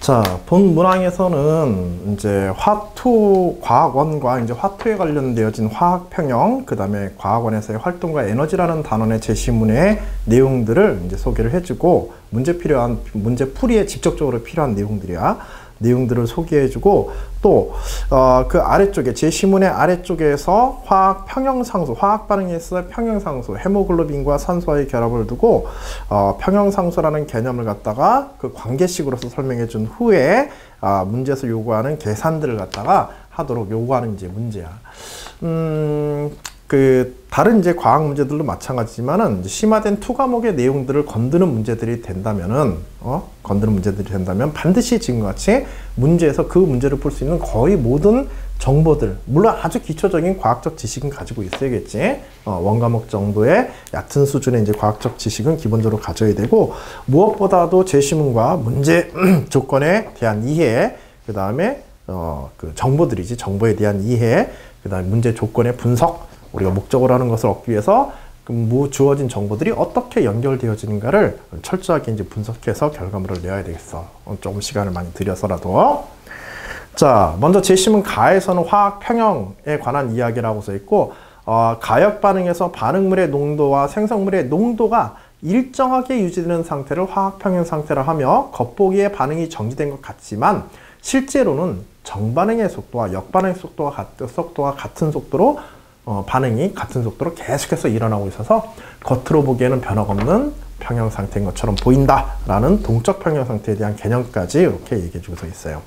자, 본 문항에서는 이제 화투 과학원과 이제 화투에 관련되어진 화학평형, 그 다음에 과학원에서의 활동과 에너지라는 단원의 제시문의 내용들을 이제 소개를 해주고, 문제 풀이에 직접적으로 필요한 내용들을 소개해주고, 또 그 아래쪽에 제시문의 아래쪽에서 화학 평형상수, 화학 반응에서 평형상수, 헤모글로빈과 산소와의 결합을 두고 평형상수라는 개념을 갖다가 그 관계식으로서 설명해 준 후에 문제에서 요구하는 계산들을 갖다가 하도록 요구하는 이제 문제야. 다른 이제 과학 문제들도 마찬가지지만은 이제 심화된 투 과목의 내용들을 건드는 문제들이 된다면은 반드시 지금과 같이 문제에서 그 문제를 풀 수 있는 거의 모든 정보들, 물론 아주 기초적인 과학적 지식은 가지고 있어야겠지. 원과목 정도의 얕은 수준의 이제 과학적 지식은 기본적으로 가져야 되고, 무엇보다도 제시문과 문제 조건에 대한 이해, 그 다음에 그 정보들이지, 정보에 대한 이해, 그 다음에 문제 조건의 분석, 우리가 목적으로 하는 것을 얻기 위해서 주어진 정보들이 어떻게 연결되어지는가를 철저하게 이제 분석해서 결과물을 내야 되겠어. 조금 시간을 많이 들여서라도. 자, 먼저 제시문 가에서는 화학 평형에 관한 이야기라고 써 있고, 가역 반응에서 반응물의 농도와 생성물의 농도가 일정하게 유지되는 상태를 화학 평형 상태라 하며, 겉보기에 반응이 정지된 것 같지만 실제로는 정반응의 속도와 역반응의 속도가 같은 속도로 반응이 같은 속도로 계속해서 일어나고 있어서 겉으로 보기에는 변화가 없는 평형 상태인 것처럼 보인다라는 동적 평형 상태에 대한 개념까지 이렇게 얘기해 주고 있어요.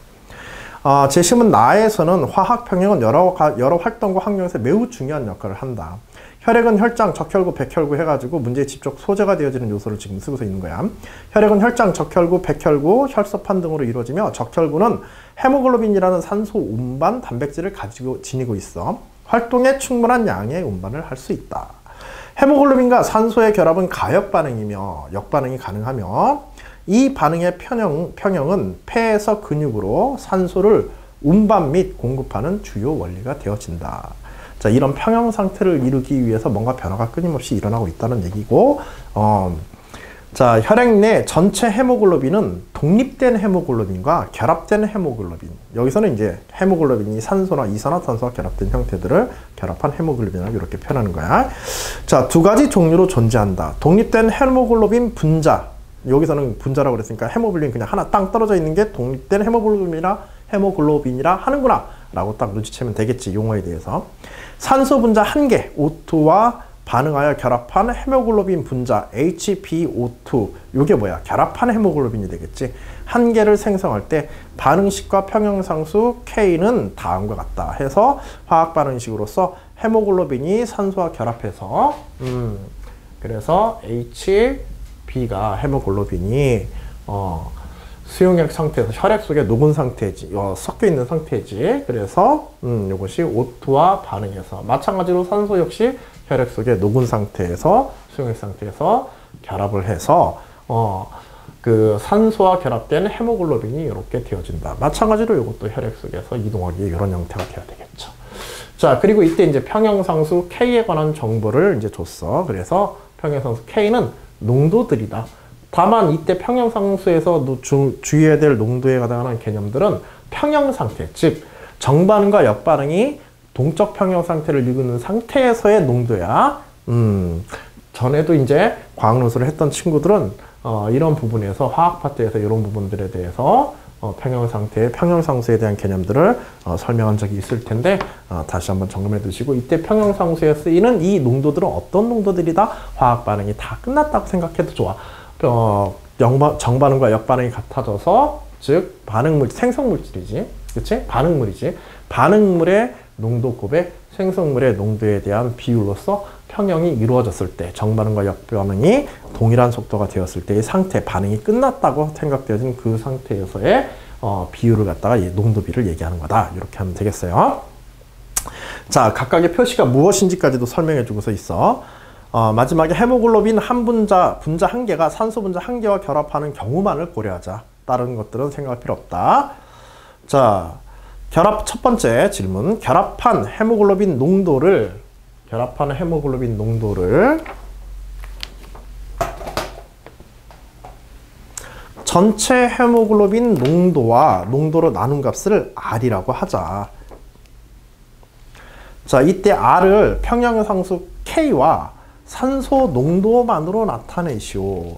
제시문 나에서는 화학 평형은 여러 활동과 환경에서 매우 중요한 역할을 한다. 혈액은 혈장, 적혈구, 백혈구 해가지고 문제의 직접 소재가 되어지는 요소를 지금 쓰고서 있는 거야. 혈액은 혈장, 적혈구, 백혈구, 혈소판 등으로 이루어지며, 적혈구는 헤모글로빈이라는 산소 운반 단백질을 지니고 있어 활동에 충분한 양의 운반을 할 수 있다. 헤모글로빈과 산소의 결합은 가역 반응이며 역반응이 가능하며, 이 반응의 평형은 폐에서 근육으로 산소를 운반 및 공급하는 주요 원리가 되어진다. 자, 이런 평형 상태를 이루기 위해서 뭔가 변화가 끊임없이 일어나고 있다는 얘기고, 자, 혈액 내 전체 헤모글로빈은 독립된 헤모글로빈과 결합된 헤모글로빈. 여기서는 이제 헤모글로빈이 산소나 이산화탄소와 결합된 형태들을 결합한 헤모글로빈이라고 이렇게 표현하는 거야. 자, 두 가지 종류로 존재한다. 독립된 헤모글로빈 분자. 여기서는 분자라고 그랬으니까 헤모글로빈 그냥 하나 땅 떨어져 있는 게 독립된 헤모글로빈이라 하는구나 라고 딱 눈치채면 되겠지, 용어에 대해서. 산소 분자 1개, O2와 반응하여 결합한 헤모글로빈 분자 HbO2, 이게 뭐야? 결합한 헤모글로빈이 되겠지. 1개를 생성할 때 반응식과 평형상수 K는 다음과 같다 해서 화학 반응식으로서 헤모글로빈이 산소와 결합해서 그래서 Hb가 헤모글로빈이 수용액 상태에서 혈액 속에 녹은 상태지, 섞여 있는 상태지. 그래서 이것이 O2와 반응해서, 마찬가지로 산소 역시 혈액 속에 녹은 상태에서 수용액 상태에서 결합을 해서 그 산소와 결합된 헤모글로빈이 이렇게 되어진다. 마찬가지로 이것도 혈액 속에서 이동하기 이런 형태가 되어야 되겠죠. 자, 그리고 이때 이제 평형상수 K에 관한 정보를 이제 줬어. 그래서 평형상수 K는 농도들이다. 다만 이때 평형상수에서 주의해야 될 농도에 관한 개념들은 평형상태, 즉 정반응과 역반응이 동적 평형 상태를 이루는 상태에서의 농도야. 전에도 이제 과학논술을 했던 친구들은 이런 부분에서 화학 파트에서 이런 부분들에 대해서 평형상수에 대한 개념들을 설명한 적이 있을 텐데, 다시 한번 점검해 두시고, 이때 평형상수에 쓰이는 이 농도들은 어떤 농도들이다? 화학 반응이 다 끝났다고 생각해도 좋아. 정반응과 역반응이 같아져서, 즉 반응물, 생성물질이지, 그치? 반응물이지. 반응물의 농도 곱의 생성물의 농도에 대한 비율로서 평형이 이루어졌을 때, 정반응과 역반응이 동일한 속도가 되었을 때의 상태, 반응이 끝났다고 생각되어진 그 상태에서의 비율을 갖다가 이 농도비를 얘기하는 거다. 이렇게 하면 되겠어요. 자, 각각의 표시가 무엇인지까지도 설명해 주고서 있어. 마지막에 헤모글로빈 분자 1개가 산소 분자 1개와 결합하는 경우만을 고려하자. 다른 것들은 생각할 필요 없다. 자, 첫 번째 질문. 결합한 헤모글로빈 농도를 전체 헤모글로빈 농도와 농도로 나눈 값을 R이라고 하자. 자, 이때 R을 평형상수 K와 산소 농도만으로 나타내시오.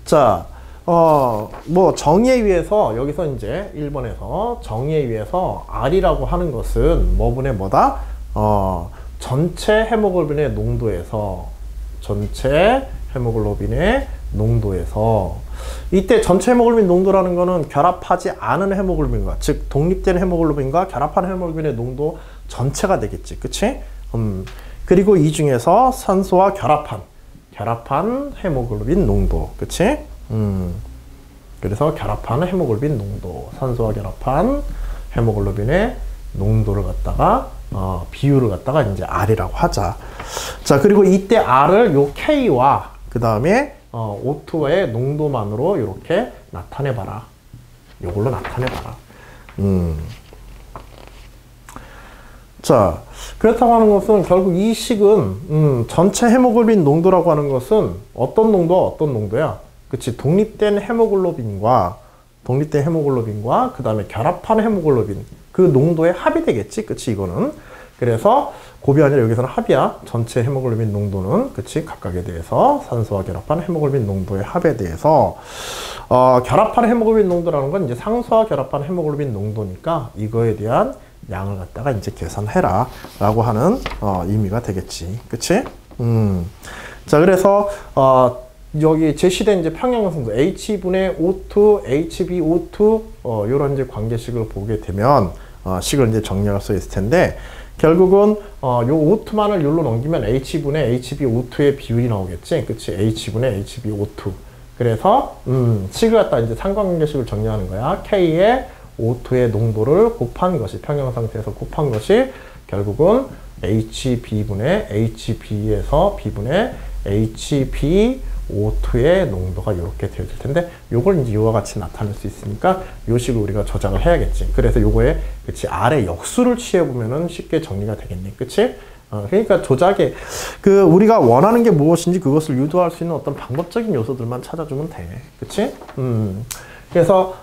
자, 뭐 정의에 의해서 여기서 이제 1번에서 정의에 의해서 R이라고 하는 것은 뭐분의 뭐다? 전체 헤모글로빈의 농도에서 이때 전체 헤모글로빈 농도라는 거는 결합하지 않은 헤모글로빈과 즉 독립된 헤모글로빈과 결합한 헤모글로빈의 농도 전체가 되겠지. 그치? 그리고 이 중에서 산소와 결합한 헤모글로빈 농도. 그치? 그래서 결합한 헤모글로빈 농도, 산소와 결합한 헤모글로빈의 농도를 갖다가 비율을 갖다가 이제 R이라고 하자. 자, 그리고 이때 R을 요 K와 그 다음에 O2의 농도만으로 이렇게 나타내봐라. 요걸로 나타내봐라. 자, 그렇다고 하는 것은 결국 이 식은 전체 헤모글로빈 농도라고 하는 것은 어떤 농도야? 그치? 독립된 헤모글로빈과 그 다음에 결합한 헤모글로빈 그 농도의 합이 되겠지? 그치? 이거는. 그래서 곱이 아니라 여기서는 합이야. 전체 헤모글로빈 농도는 그치? 각각에 대해서 산소와 결합한 헤모글로빈 농도의 합에 대해서 결합한 헤모글로빈 농도라는 건 이제 상수와 결합한 헤모글로빈 농도니까 이거에 대한 양을 갖다가 이제 계산해라 라고 하는 의미가 되겠지. 그치? 자, 그래서 여기 제시된 이제 평형상수 H분의 O2, HbO2 요런 이제 관계식을 보게 되면 식을 이제 정리할 수 있을 텐데 결국은 요 O2만을 요로 넘기면 H분의 HbO2의 비율이 나오겠지. 그치? H분의 HbO2. 그래서 식을 갖다 이제 상관관계식을 정리하는 거야. K의 O2의 농도를 곱한 것이 평형상태에서 곱한 것이 결국은 HB분의 HB에서 B분의 HbO2의 농도가 이렇게 되어질 텐데 요걸 이제 이와 같이 나타낼 수 있으니까 요 식을 우리가 저장을 해야겠지. 그래서 요거에 그치 R의 역수를 취해 보면은 쉽게 정리가 되겠네. 그치? 그러니까 조작에 우리가 원하는 게 무엇인지 그것을 유도할 수 있는 어떤 방법적인 요소들만 찾아주면 돼. 그치? 그래서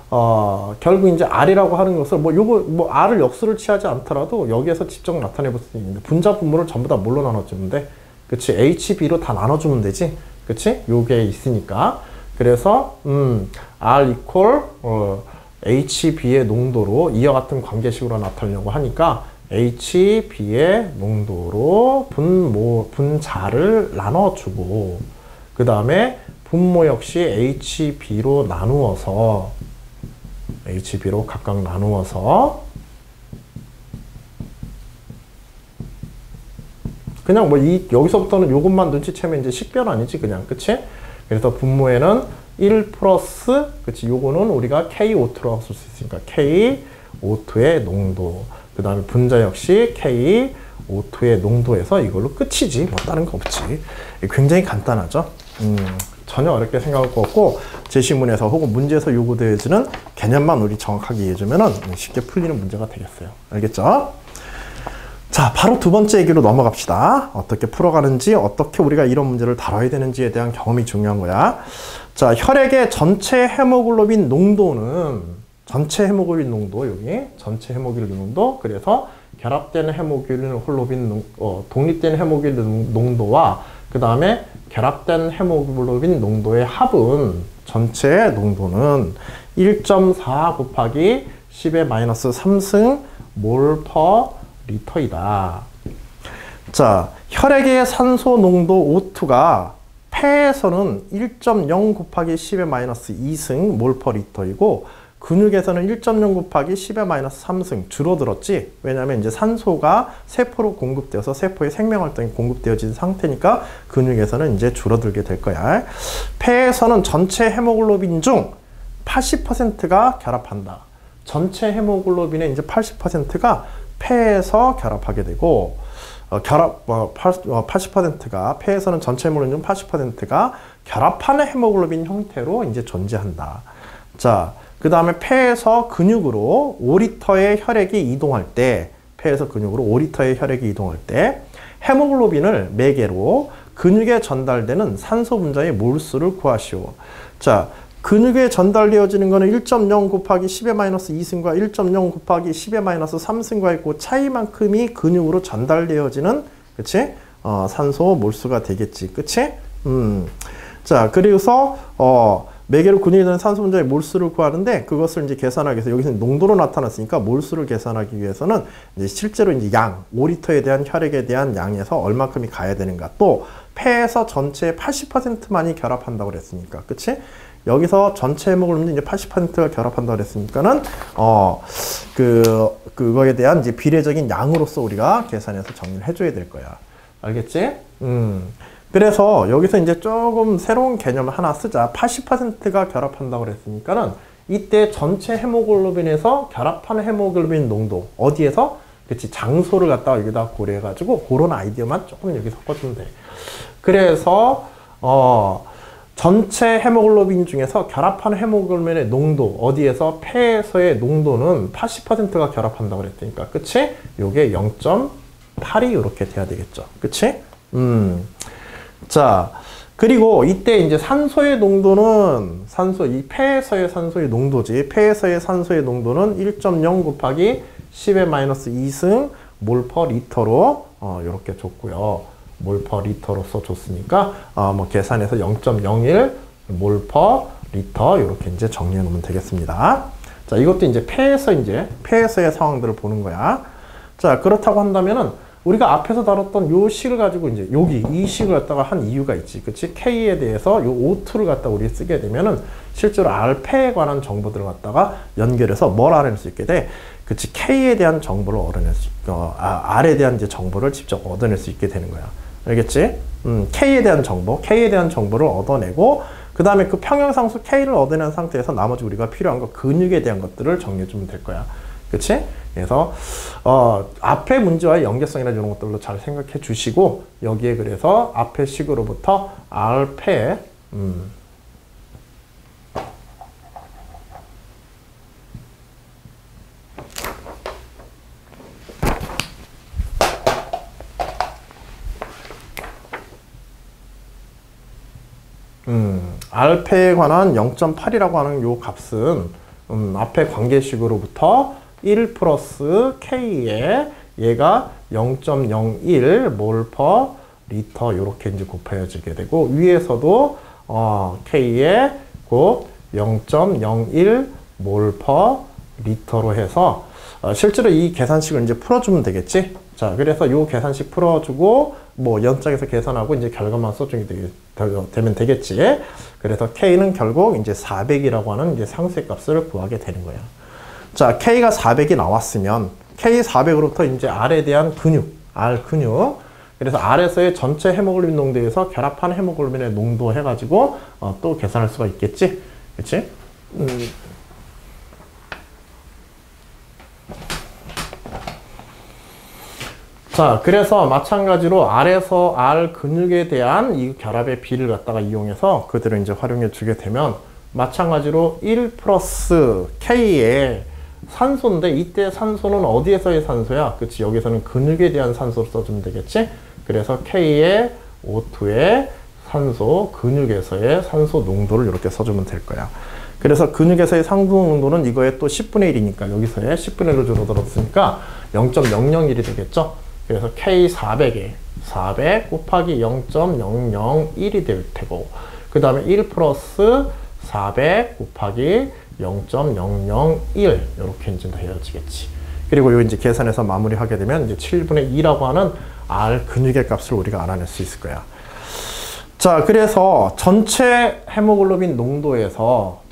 결국 이제 R이라고 하는 것을 뭐 R을 역수를 취하지 않더라도 여기에서 직접 나타내 볼 수 있는데 분자 분모를 전부 다 뭘로 나눠주면 돼? 그치? HB로 다 나눠주면 되지? 그치? 요게 있으니까. 그래서 R 이퀄 HB의 농도로 이와 같은 관계식으로 나타내려고 하니까 HB의 농도로 분자를 나눠주고 그 다음에 분모 역시 HB로 나누어서 HB로 각각 나누어서 그냥 여기서부터는 요것만 눈치채면 이제 식변환이지 그냥. 그치? 그래서 분모에는 1 플러스 그치? 요거는 우리가 KO2라고 쓸 수 있으니까 KO2의 농도 그 다음에 분자 역시 KO2의 농도에서 이걸로 끝이지. 뭐 다른 거 없지. 굉장히 간단하죠? 전혀 어렵게 생각할 거 없고 제시문에서 혹은 문제에서 요구되어지는 개념만 우리 정확하게 이해해주면 쉽게 풀리는 문제가 되겠어요. 알겠죠? 자, 바로 두 번째 얘기로 넘어갑시다. 어떻게 풀어가는지, 어떻게 우리가 이런 문제를 다뤄야 되는지에 대한 경험이 중요한 거야. 자, 혈액의 전체 헤모글로빈 농도는 전체 헤모글로빈 농도, 여기 전체 헤모글로빈 농도. 그래서 결합된 헤모글로빈 독립된 헤모글로빈 농도와 그 다음에 결합된 헤모글로빈 농도의 합은 전체 농도는 1.4 곱하기 10의 마이너스 3승 몰 퍼 리터이다. 자, 혈액의 산소 농도 O2가 폐에서는 1.0 곱하기 10의 마이너스 2승 몰 퍼 리터이고 근육에서는 1.0 곱하기 10의 마이너스 3승 줄어들었지. 왜냐하면 이제 산소가 세포로 공급되어서 세포의 생명활동이 공급되어진 상태니까 근육에서는 이제 줄어들게 될 거야. 폐에서는 전체 헤모글로빈 중 80%가 결합한다. 전체 헤모글로빈의 이제 80%가 폐에서 결합하게 되고 80%가 폐에서는 전체 헤모글로빈 중 80%가 결합하는 헤모글로빈 형태로 이제 존재한다. 자, 그 다음에 폐에서 근육으로 5리터의 혈액이 이동할 때 폐에서 근육으로 5리터의 혈액이 이동할 때 헤모글로빈을 매개로 근육에 전달되는 산소 분자의 몰수를 구하시오. 자, 근육에 전달되어지는 거는 1.0 곱하기 10의 마이너스 2승과 1.0 곱하기 10의 마이너스 3승과의 그 차이만큼이 근육으로 전달되어지는, 그치? 산소 몰수가 되겠지. 그치? 자, 그래서, 매개로 근육에 되는 산소 분자의 몰수를 구하는데, 그것을 이제 계산하기 위해서, 여기서 농도로 나타났으니까 몰수를 계산하기 위해서는 이제 실제로 이제 양, 5리터에 대한 혈액에 대한 양에서 얼마큼이 가야 되는가. 또, 폐에서 전체의 80%만이 결합한다고 그랬으니까. 그치? 여기서 전체 헤모글로빈이 이제 80%가 결합한다고 그랬으니까는, 그거에 대한 이제 비례적인 양으로서 우리가 계산해서 정리를 해줘야 될 거야. 알겠지? 그래서 여기서 이제 조금 새로운 개념을 하나 쓰자. 80%가 결합한다고 그랬으니까는 이때 전체 헤모글로빈에서 결합하는 헤모글로빈 농도 어디에서? 그치, 장소를 갖다가 여기다 고려해가지고 그런 아이디어만 조금 여기 섞어주면 돼. 그래서 전체 헤모글로빈 중에서 결합하는 헤모글로빈의 농도 어디에서? 폐에서의 농도는 80%가 결합한다고 그랬으니까, 그치? 요게 0.8이 이렇게 돼야 되겠죠. 그치? 자, 그리고 이때 이제 산소의 농도는 이 폐에서의 산소의 농도지. 폐에서의 산소의 농도는 1.0 곱하기 10의 마이너스 2승 몰 퍼 리터로 이렇게 줬고요. 몰 퍼 리터로서 줬으니까 뭐 계산해서 0.01 몰 퍼 리터 이렇게 이제 정리해 놓으면 되겠습니다. 자, 이것도 이제 폐에서의 상황들을 보는 거야. 자, 그렇다고 한다면은 우리가 앞에서 다뤘던 요 식을 가지고 이제 이 식을 갖다가 한 이유가 있지. 그치? K에 대해서 요 O2를 갖다가 우리 쓰게 되면은 실제로 R폐에 관한 정보들을 갖다가 연결해서 뭘 알아낼 수 있게 돼? 그치? K에 대한 정보를 얻어낼 수 있고, R에 대한 이제 정보를 직접 얻어낼 수 있게 되는 거야. 알겠지? K에 대한 정보를 얻어내고, 그 다음에 그 평형상수 K를 얻어낸 상태에서 나머지 우리가 필요한 거 근육에 대한 것들을 정리해주면 될 거야. 그치? 그래서 앞에 문제와의 연계성이나 이런 것들로 잘 생각해 주시고, 여기에 그래서 앞에 식으로부터 R폐 R폐에 관한 0.8이라고 하는 요 값은 앞에 관계식으로부터 1 플러스 K에 얘가 0.01 몰 퍼 리터 이렇게 이제 곱해지게 되고, 위에서도 K에 곧 0.01 몰 퍼 리터로 해서 실제로 이 계산식을 이제 풀어주면 되겠지. 자, 그래서 요 계산식 풀어주고 뭐 연장해서 계산하고 이제 결과만 써주게 되면 되겠지. 그래서 K는 결국 이제 400이라고 하는 이제 상수의 값을 구하게 되는 거야. 자, K가 400이 나왔으면 K 400으로부터 이제 R에 대한 R 근육. 그래서 R에서의 전체 헤모글로빈 농도에서 결합한 헤모글로빈의 농도 해가지고 또 계산할 수가 있겠지. 그치? 자, 그래서 마찬가지로 R에서 R 근육에 대한 이 결합의 비를 갖다가 이용해서 그대로 이제 활용해 주게 되면, 마찬가지로 1 플러스 K에 산소인데 이때 산소는 어디에서의 산소야? 그치? 여기서는 근육에 대한 산소를 써주면 되겠지? 그래서 K에 O2의 산소, 근육에서의 산소 농도를 이렇게 써주면 될 거야. 그래서 근육에서의 산소 농도는 이거에 또 10분의 1이니까 여기서의 10분의 1로 줄어들었으니까 0.001이 되겠죠? 그래서 K400에 400 곱하기 0.001이 될 테고, 그 다음에 1 플러스 400 곱하기 0.001 이렇게 이제 헤어지겠지. 그리고 요 이제 계산해서 마무리하게 되면 이제 7분의 2라고 하는 R 근육의 값을 우리가 알아낼 수 있을 거야. 자, 그래서 전체 헤모글로빈 농도에서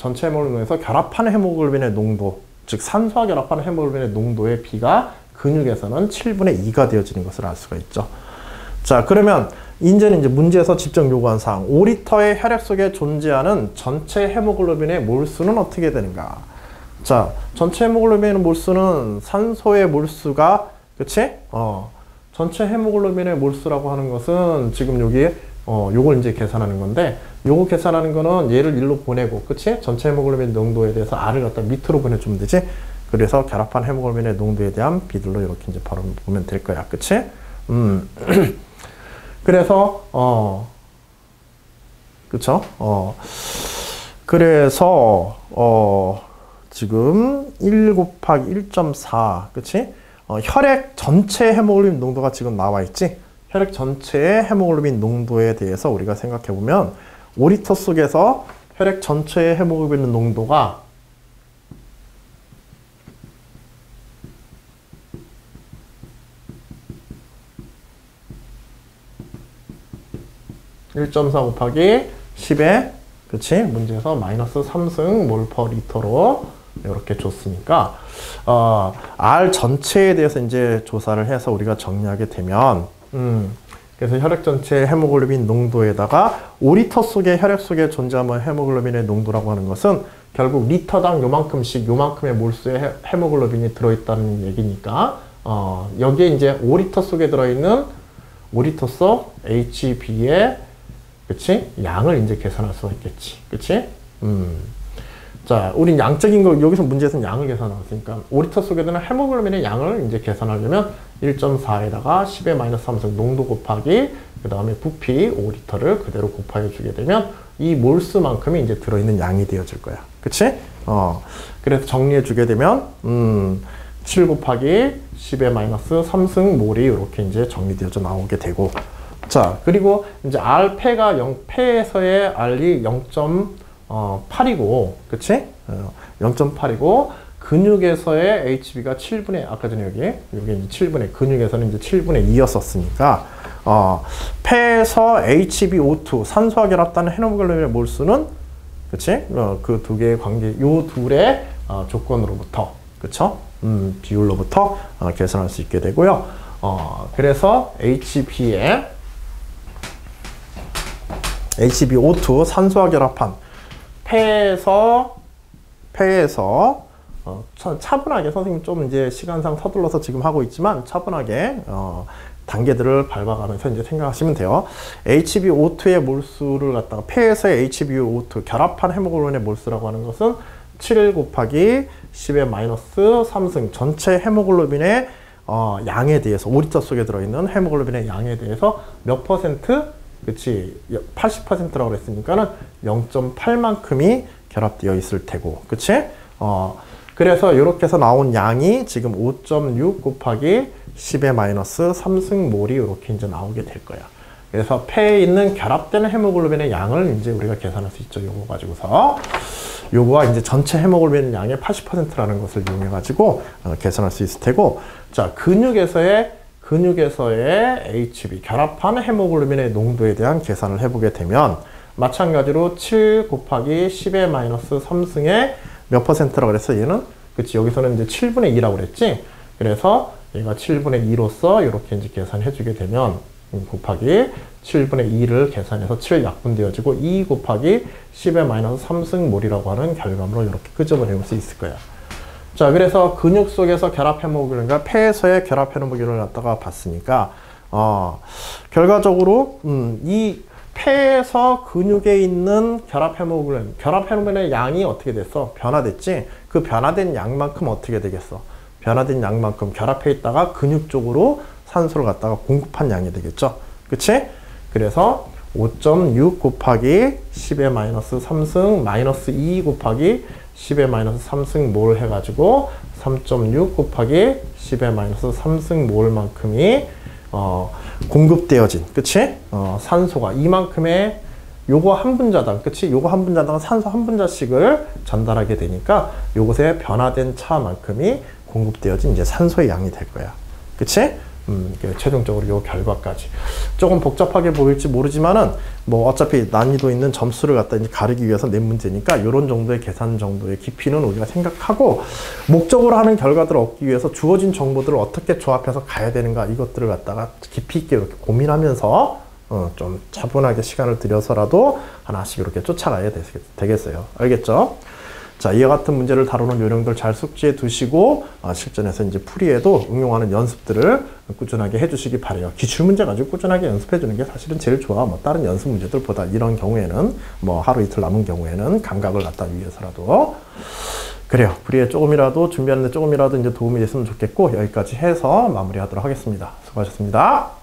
결합하는 헤모글로빈의 농도, 즉 산소와 결합하는 헤모글로빈의 농도의 비가 근육에서는 7분의 2가 되어지는 것을 알 수가 있죠. 자, 그러면 이제는 이제 문제에서 직접 요구한 사항, 5리터의 혈액 속에 존재하는 전체 헤모글로빈의 몰수는 어떻게 되는가? 자, 전체 헤모글로빈의 몰수는 산소의 몰수가, 그치? 전체 헤모글로빈의 몰수라고 하는 것은 지금 여기에 요걸 이제 계산하는 건데, 요거 계산하는 거는 얘를 1로 보내고, 그치? 전체 헤모글로빈 농도에 대해서 R을 갖다 밑으로 보내주면 되지? 그래서 결합한 헤모글로빈의 농도에 대한 비들로 이렇게 이제 바로 보면 될 거야. 그치? 그래서, 그쵸? 그래서 지금 1 곱하기 1.4 그치? 혈액 전체 헤모글로빈 농도가 지금 나와 있지? 혈액 전체의 헤모글로빈 농도에 대해서 우리가 생각해 보면 5리터 속에서 혈액 전체의 헤모글로빈 농도가 1.4 곱하기 10에 그치? 문제에서 마이너스 3승 몰 퍼 리터로 이렇게 줬으니까 R 전체에 대해서 이제 조사를 해서 우리가 정리하게 되면 그래서 혈액 전체 헤모글로빈 농도에다가 5리터 속의 혈액 속에 존재하는 헤모글로빈의 농도라고 하는 것은 결국 리터당 요만큼씩 요만큼의 몰수의 헤모글로빈이 들어있다는 얘기니까 여기에 이제 5리터 속에 들어있는 5리터 속 HB의 그치? 양을 이제 계산할 수가 있겠지. 그치? 자, 우린 양적인 거, 여기서 문제에서는 양을 계산하았으니까 5리터 속에 드는 헤모글로빈의 양을 이제 계산하려면 1.4에다가 10의 마이너스 3승 농도 곱하기 그 다음에 부피 5리터를 그대로 곱하여 주게 되면 이 몰수만큼이 이제 들어있는 양이 되어질 거야. 그치? 그래서 정리해 주게 되면 7 곱하기 10의 마이너스 3승 몰이 이렇게 이제 정리되어져 나오게 되고 자, 그리고 이제 R패가 폐에서의 R이 0.8이고, 그치? 0.8이고, 근육에서의 HB가 7분의, 아까 전에 여기 이제 7분의, 근육에서는 이제 7분의 2였었으니까, 폐에서 HbO2, 산소와 결합되는 헤모글로빈의 몰수는, 그치? 그 두 개의 관계, 요 둘의 조건으로부터, 그쵸? 비율로부터 계산할 수 있게 되고요. 그래서 HbO2 산소와 결합한 폐에서 차분하게 선생님 좀 이제 시간상 서둘러서 지금 하고 있지만 차분하게 단계들을 밟아가면서 이제 생각하시면 돼요. HbO2의 몰수를 갖다가 폐에서의 HbO2 결합한 헤모글로빈의 몰수라고 하는 것은 7 곱하기 10의 마이너스 3승 전체 헤모글로빈의 양에 대해서 5리터 속에 들어있는 헤모글로빈의 양에 대해서 몇 퍼센트? 그치? 80%라고 그랬으니까는 0.8만큼이 결합되어 있을 테고, 그치? 그래서 이렇게 해서 나온 양이 지금 5.6 곱하기 10의 마이너스 3승 몰이 이렇게 이제 나오게 될 거야. 그래서 폐에 있는 결합되는 헤모글로빈의 양을 이제 우리가 계산할 수 있죠. 요거 가지고서. 요거와 이제 전체 헤모글로빈 양의 80%라는 것을 이용해가지고 계산할 수 있을 테고, 자, 근육에서의 HB, 결합한 헤모글로빈의 농도에 대한 계산을 해보게 되면 마찬가지로 7 곱하기 10의 마이너스 3승의 몇 퍼센트라고 그랬어? 얘는? 그치, 여기서는 이제 7분의 2라고 그랬지? 그래서 얘가 7분의 2로서 이렇게 이제 계산해주게 되면 곱하기 7분의 2를 계산해서 7 약분되어지고 2 곱하기 10의 마이너스 3승 몰이라고 하는 결과물을 이렇게 끄집어낼 수 있을 거야. 자, 그래서 근육 속에서 결합 헤모글로빈, 그러니까 폐에서의 결합 헤모글로빈을 갖다가 봤으니까, 결과적으로, 이 폐에서 근육에 있는 결합 헤모글로빈의 양이 어떻게 됐어? 변화됐지? 그 변화된 양만큼 어떻게 되겠어? 변화된 양만큼 결합해 있다가 근육 쪽으로 산소를 갖다가 공급한 양이 되겠죠? 그치? 그래서 5.6 곱하기 10의 마이너스 3승 마이너스 2 곱하기 10의 마이너스 3승 몰 해가지고 3.6 곱하기 10의 마이너스 3승 몰만큼이 공급되어진, 그치? 산소가 이만큼의 요거 한 분자당, 그치? 요거 한 분자당 산소 한 분자씩을 전달하게 되니까 요것의 변화된 차만큼이 공급되어진 이제 산소의 양이 될 거야. 그치? 최종적으로 요 결과까지. 조금 복잡하게 보일지 모르지만은, 뭐, 어차피 난이도 있는 점수를 갖다 이제 가르기 위해서 낸 문제니까, 요런 정도의 계산 정도의 깊이는 우리가 생각하고, 목적으로 하는 결과들을 얻기 위해서 주어진 정보들을 어떻게 조합해서 가야 되는가, 이것들을 갖다가 깊이 있게 이렇게 고민하면서, 좀 차분하게 시간을 들여서라도 하나씩 이렇게 쫓아가야 되겠어요. 알겠죠? 자, 이와 같은 문제를 다루는 요령들 잘 숙지해 두시고 실전에서 이제 풀이에도 응용하는 연습들을 꾸준하게 해주시기 바래요. 기출문제 가지고 꾸준하게 연습해 주는 게 사실은 제일 좋아. 뭐 다른 연습 문제들보다 이런 경우에는 뭐 하루 이틀 남은 경우에는 감각을 갖다 위해서라도 그래요. 풀이에 조금이라도 준비하는데 조금이라도 이제 도움이 됐으면 좋겠고 여기까지 해서 마무리하도록 하겠습니다. 수고하셨습니다.